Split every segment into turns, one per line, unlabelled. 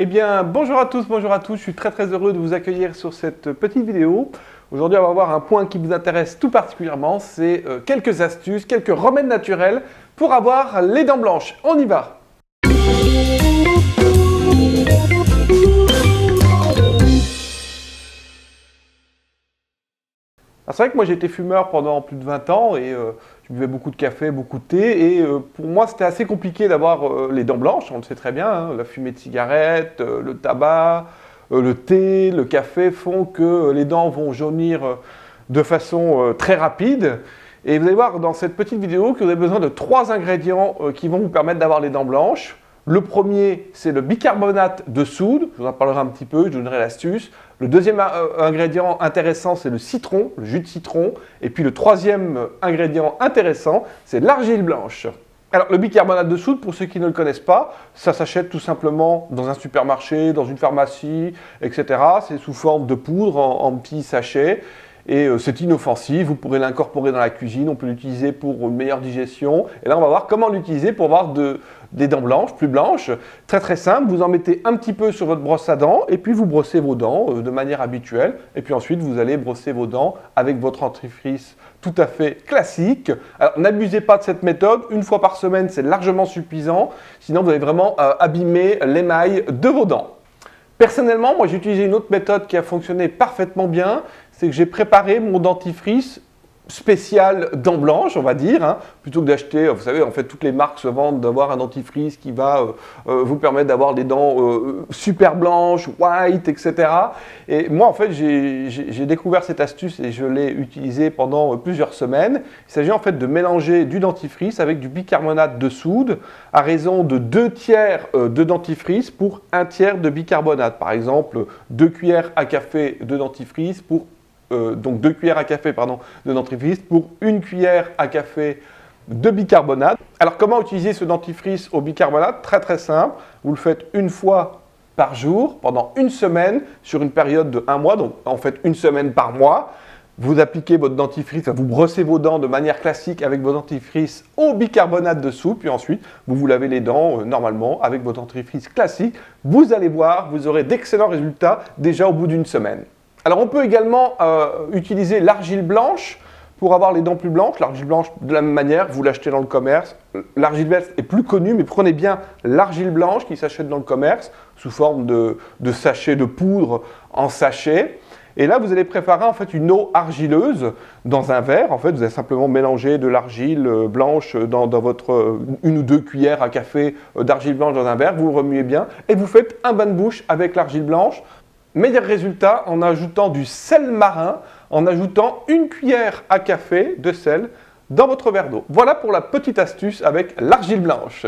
Eh bien, bonjour à tous, je suis très heureux de vous accueillir sur cette petite vidéo. Aujourd'hui, on va voir un point qui vous intéresse tout particulièrement, c'est quelques astuces, quelques remèdes naturels pour avoir les dents blanches. On y va! C'est vrai que moi j'ai été fumeur pendant plus de 20 ans et je buvais beaucoup de café, beaucoup de thé et pour moi c'était assez compliqué d'avoir les dents blanches, on le sait très bien, hein, la fumée de cigarette, le tabac, le thé, le café font que les dents vont jaunir de façon très rapide. Et vous allez voir dans cette petite vidéo que vous avez besoin de 3 ingrédients qui vont vous permettre d'avoir les dents blanches. Le premier, c'est le bicarbonate de soude, je vous en parlerai un petit peu, je vous donnerai l'astuce. Le deuxième ingrédient intéressant, c'est le citron, le jus de citron. Et puis le troisième ingrédient intéressant, c'est l'argile blanche. Alors le bicarbonate de soude, pour ceux qui ne le connaissent pas, ça s'achète tout simplement dans un supermarché, dans une pharmacie, etc. C'est sous forme de poudre en petits sachets. Et c'est inoffensif, vous pourrez l'incorporer dans la cuisine, on peut l'utiliser pour une meilleure digestion. Et là, on va voir comment l'utiliser pour avoir des dents blanches, plus blanches. Très simple, vous en mettez un petit peu sur votre brosse à dents et puis vous brossez vos dents de manière habituelle. Et puis ensuite, vous allez brosser vos dents avec votre dentifrice tout à fait classique. Alors, n'abusez pas de cette méthode, une fois par semaine, c'est largement suffisant. Sinon, vous allez vraiment abîmer l'émail de vos dents. Personnellement, moi j'ai utilisé une autre méthode qui a fonctionné parfaitement bien, c'est que j'ai préparé mon dentifrice spécial dents blanches, on va dire, hein, plutôt que d'acheter, vous savez, en fait, toutes les marques se vendent d'avoir un dentifrice qui va vous permettre d'avoir des dents super blanches, white, etc. Et moi, en fait, j'ai découvert cette astuce et je l'ai utilisée pendant plusieurs semaines. Il s'agit en fait de mélanger du dentifrice avec du bicarbonate de soude à raison de 2 tiers de dentifrice pour 1 tiers de bicarbonate. Par exemple, 2 cuillères à café de dentifrice pour donc 2 cuillères à café de dentifrice pour 1 cuillère à café de bicarbonate. Alors comment utiliser ce dentifrice au bicarbonate? Très simple, vous le faites une fois par jour pendant une semaine sur une période de 1 mois, donc en fait une semaine par mois. Vous appliquez votre dentifrice, vous brossez vos dents de manière classique avec vos dentifrices au bicarbonate de soude, puis ensuite vous lavez les dents normalement avec votre dentifrice classique. Vous allez voir, vous aurez d'excellents résultats déjà au bout d'une semaine. Alors on peut également utiliser l'argile blanche pour avoir les dents plus blanches. L'argile blanche, de la même manière, vous l'achetez dans le commerce. L'argile verte est plus connue, mais prenez bien l'argile blanche qui s'achète dans le commerce sous forme de sachet de poudre en sachet. Et là, vous allez préparer en fait une eau argileuse dans un verre. En fait, vous allez simplement mélanger de l'argile blanche dans votre 1 ou 2 cuillères à café d'argile blanche dans un verre. Vous remuez bien et vous faites un bain de bouche avec l'argile blanche. Meilleur résultat en ajoutant du sel marin, en ajoutant 1 cuillère à café de sel dans votre verre d'eau. Voilà pour la petite astuce avec l'argile blanche.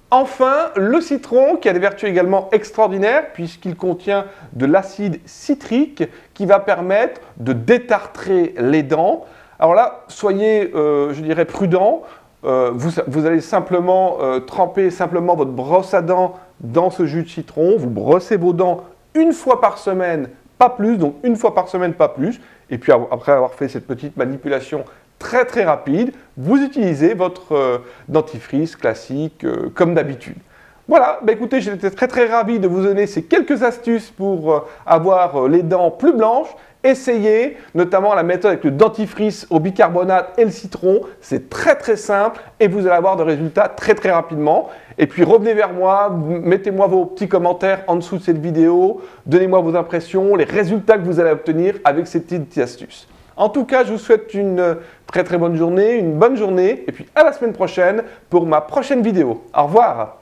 Enfin, le citron qui a des vertus également extraordinaires puisqu'il contient de l'acide citrique qui va permettre de détartrer les dents. Alors là, soyez, je dirais, prudents. Vous allez simplement tremper votre brosse à dents dans ce jus de citron. Vous brossez vos dents une fois par semaine, pas plus, donc une fois par semaine, pas plus. Et puis après avoir fait cette petite manipulation très rapide, vous utilisez votre dentifrice classique comme d'habitude. Voilà, écoutez, j'étais très ravi de vous donner ces quelques astuces pour avoir les dents plus blanches. Essayez, notamment la méthode avec le dentifrice au bicarbonate et le citron. C'est très simple et vous allez avoir des résultats très rapidement. Et puis revenez vers moi, mettez-moi vos petits commentaires en dessous de cette vidéo. Donnez-moi vos impressions, les résultats que vous allez obtenir avec ces petites astuces. En tout cas, je vous souhaite une très bonne journée, une bonne journée. Et puis à la semaine prochaine pour ma prochaine vidéo. Au revoir!